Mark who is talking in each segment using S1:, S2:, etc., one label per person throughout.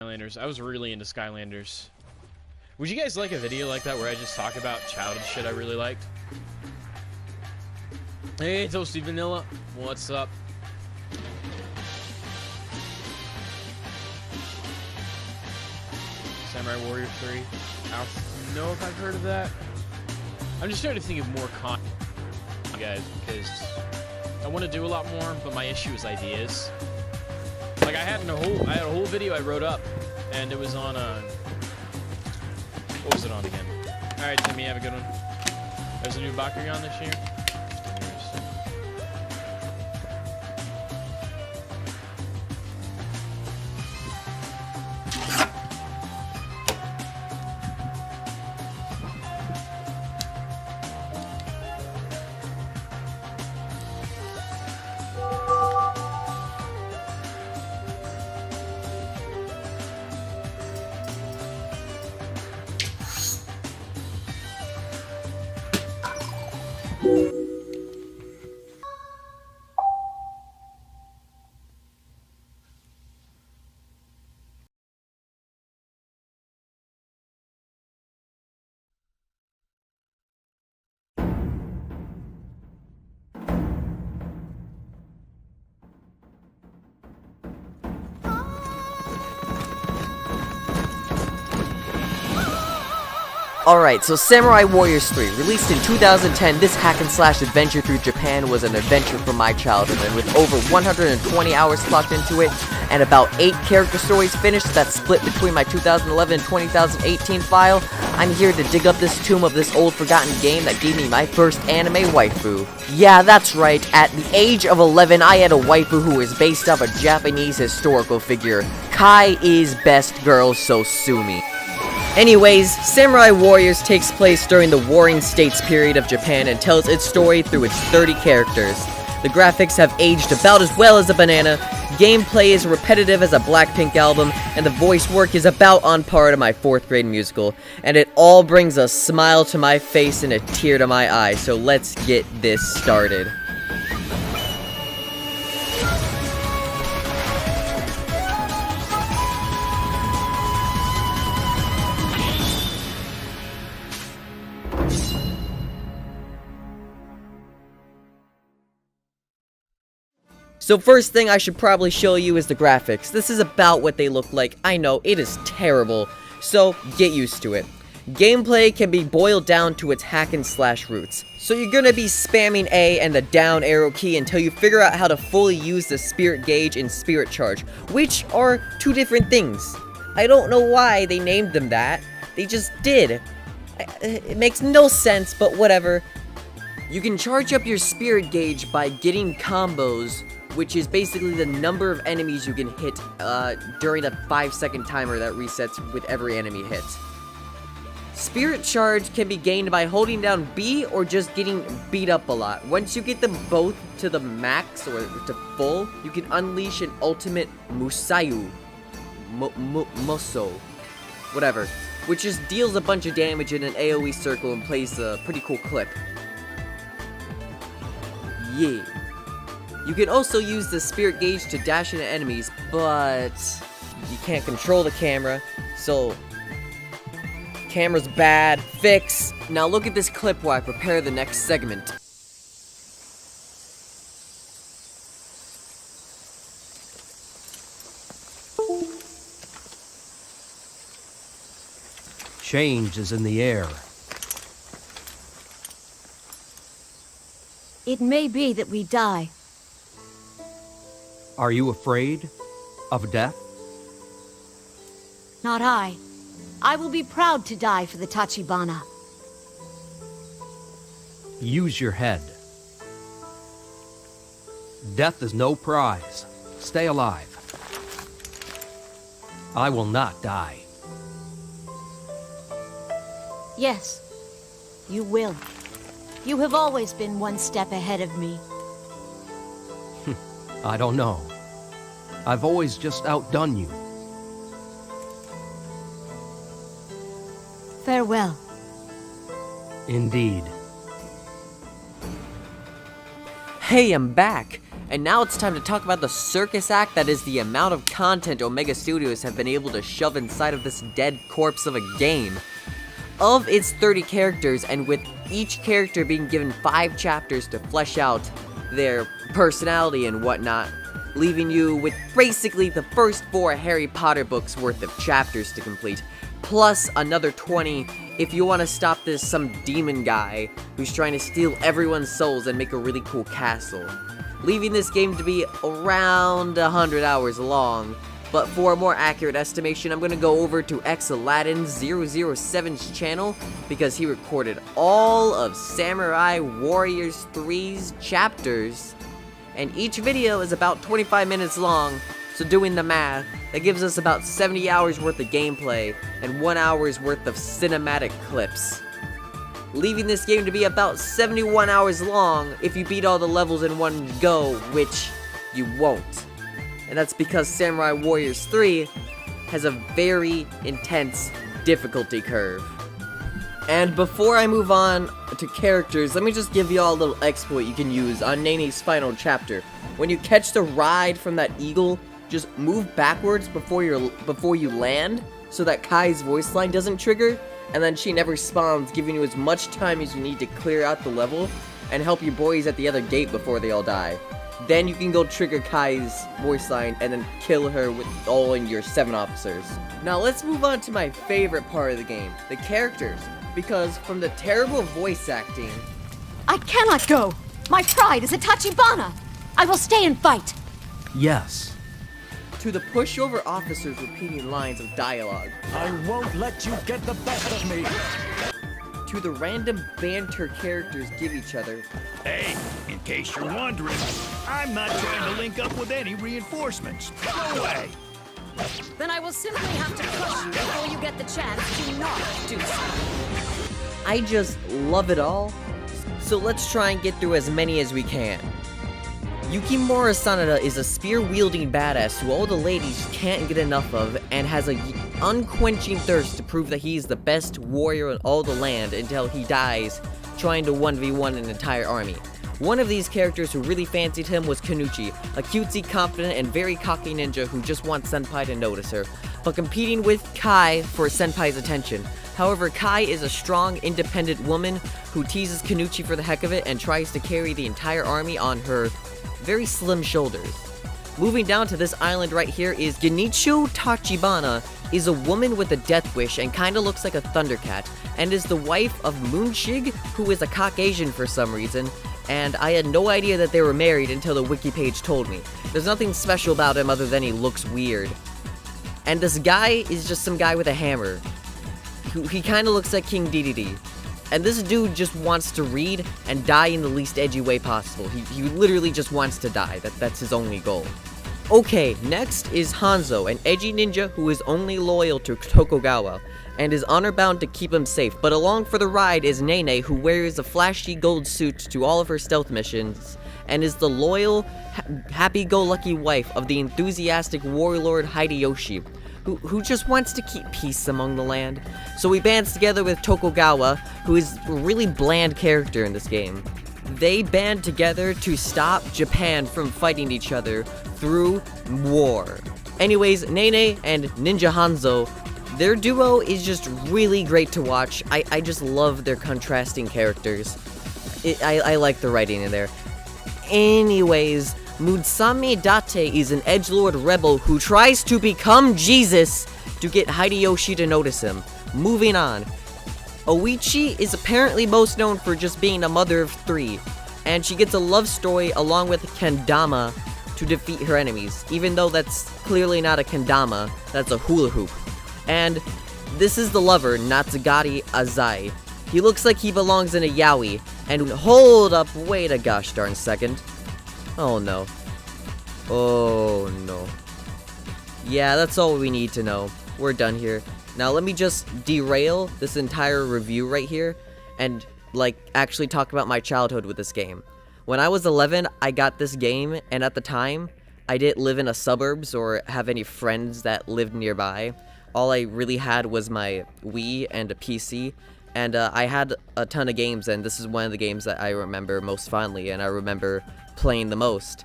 S1: Skylanders. I was really into Skylanders. Would you guys like a video like that where I just talk about childhood shit I really liked? Hey, Toasty Vanilla. What's up? Samurai Warrior 3. I don't know if I've heard of that. I'm just trying to think of more content, guys, because I want to do a lot more, but my issue is ideas. Like I had a whole video I wrote up, and it was on what was it on again? All right, Timmy, have a good one. There's a new Bakugan this year.
S2: Alright, so Samurai Warriors 3, released in 2010, this hack-and-slash adventure through Japan was an adventure from my childhood, and with over 120 hours clocked into it, and about 8 character stories finished that split between my 2011 and 2018 file, I'm here to dig up this tomb of this old forgotten game that gave me my first anime waifu. Yeah, that's right, at the age of 11, I had a waifu who was based off a Japanese historical figure. Kai is best girl, so sue me. Anyways, Samurai Warriors takes place during the Warring States period of Japan and tells its story through its 30 characters. The graphics have aged about as well as a banana, gameplay is repetitive as a Blackpink album, and the voice work is about on par to my 4th grade musical. And it all brings a smile to my face and a tear to my eye, so let's get this started. So first thing I should probably show you is the graphics. This is about what they look like. I know, it is terrible. So, get used to it. Gameplay can be boiled down to its hack-and-slash roots. So you're gonna be spamming A and the down arrow key until you figure out how to fully use the spirit gauge and spirit charge, which are two different things. I don't know why they named them that. They just did. It makes no sense, but whatever. You can charge up your spirit gauge by getting combos, which is basically the number of enemies you can hit during the 5-second timer that resets with every enemy hit. Spirit charge can be gained by holding down B or just getting beat up a lot. Once you get them both to the max or to full, you can unleash an ultimate Musayu. Moso. Whatever. Which just deals a bunch of damage in an AoE circle and plays a pretty cool clip. Yeah. You can also use the spirit gauge to dash into enemies, but you can't control the camera, so camera's bad, fix. Now look at this clip while I prepare the next segment.
S3: Change is in the air.
S4: It may be that we die.
S3: Are you afraid of death?
S4: Not I. I will be proud to die for the Tachibana.
S3: Use your head. Death is no prize. Stay alive. I will not die.
S4: Yes, you will. You have always been one step ahead of me.
S3: I don't know. I've always just outdone you.
S4: Farewell.
S3: Indeed.
S2: Hey, I'm back! And now it's time to talk about the circus act that is the amount of content Omega Studios have been able to shove inside of this dead corpse of a game. Of its 30 characters, and with each character being given 5 chapters to flesh out their personality and whatnot, leaving you with basically the first 4 Harry Potter books worth of chapters to complete, plus another 20 if you want to stop this some demon guy who's trying to steal everyone's souls and make a really cool castle. Leaving this game to be around 100 hours long, but for a more accurate estimation, I'm going to go over to Xaladin007's channel, because he recorded all of Samurai Warriors 3's chapters, and each video is about 25 minutes long, so doing the math, that gives us about 70 hours worth of gameplay, and 1 hour's worth of cinematic clips. Leaving this game to be about 71 hours long if you beat all the levels in one go, which you won't. And that's because Samurai Warriors 3 has a very intense difficulty curve. And before I move on to characters, let me just give you all a little exploit you can use on Nene's final chapter. When you catch the ride from that eagle, just move backwards before you land, so that Kai's voice line doesn't trigger, and then she never spawns, giving you as much time as you need to clear out the level and help your boys at the other gate before they all die. Then you can go trigger Kai's voice line and then kill her with all in your 7 officers. Now let's move on to my favorite part of the game, the characters, because from the terrible voice acting...
S4: I cannot go! My pride is a Tachibana! I will stay and fight!
S3: Yes.
S2: To the pushover officers repeating lines of dialogue.
S5: I won't let you get the best of me!
S2: To the random banter characters give each other.
S5: Hey, in case you're wondering, I'm not trying to link up with any reinforcements. Go away!
S6: Then I will simply have to crush you before you get the chance to not do so.
S2: I just love it all, so let's try and get through as many as we can. Yukimura Sanada is a spear-wielding badass who all the ladies can't get enough of, and has an unquenching thirst to prove that he's the best warrior in all the land until he dies trying to 1v1 an entire army. One of these characters who really fancied him was Kunnichi, a cutesy, confident, and very cocky ninja who just wants Senpai to notice her, but competing with Kai for Senpai's attention. However, Kai is a strong, independent woman who teases Kunnichi for the heck of it and tries to carry the entire army on her very slim shoulders. Moving down to this island right here is Genicho Tachibana, is a woman with a death wish and kinda looks like a Thundercat, and is the wife of Moonshig, who is a Caucasian for some reason, and I had no idea that they were married until the wiki page told me. There's nothing special about him other than he looks weird. And this guy is just some guy with a hammer. He kinda looks like King Dedede. And this dude just wants to read and die in the least edgy way possible. He literally just wants to die. That's his only goal. Okay, next is Hanzo, an edgy ninja who is only loyal to Tokugawa, and is honor-bound to keep him safe. But along for the ride is Nene, who wears a flashy gold suit to all of her stealth missions, and is the loyal, happy-go-lucky wife of the enthusiastic warlord Hideyoshi, who just wants to keep peace among the land. So he bands together with Tokugawa, who is a really bland character in this game. They band together to stop Japan from fighting each other through war. Anyways, Nene and Ninja Hanzo, their duo is just really great to watch. I just love their contrasting characters. I like the writing in there. Anyways, Mutsami Date is an edgelord rebel who tries to become Jesus to get Hideyoshi to notice him. Moving on. Oichi is apparently most known for just being a mother of 3, and she gets a love story along with kendama to defeat her enemies, even though that's clearly not a kendama, that's a hula hoop. And this is the lover, Natsugari Azai. He looks like he belongs in a yaoi, and hold up, wait a gosh darn second. Oh no. Oh no. Yeah, that's all we need to know. We're done here. Now let me just derail this entire review right here and actually talk about my childhood with this game. When I was 11, I got this game, and at the time, I didn't live in a suburbs or have any friends that lived nearby. All I really had was my Wii and a PC, and I had a ton of games, and this is one of the games that I remember most fondly, and I remember playing the most.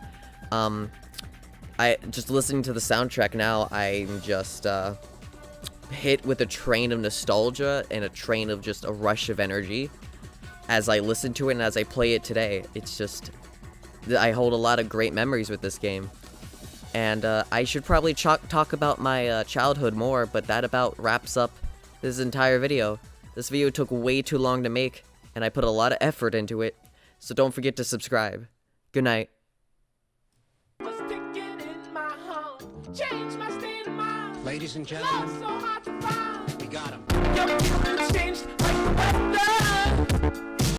S2: I just listening to the soundtrack now, I'm just hit with a train of nostalgia and a train of just a rush of energy as I listen to it and as I play it today. It's just, I hold a lot of great memories with this game. And I should probably talk about my childhood more, but that about wraps up this entire video. This video took way too long to make, and I put a lot of effort into it, so don't forget to subscribe. Good night.
S7: Ladies and gentlemen, we got him.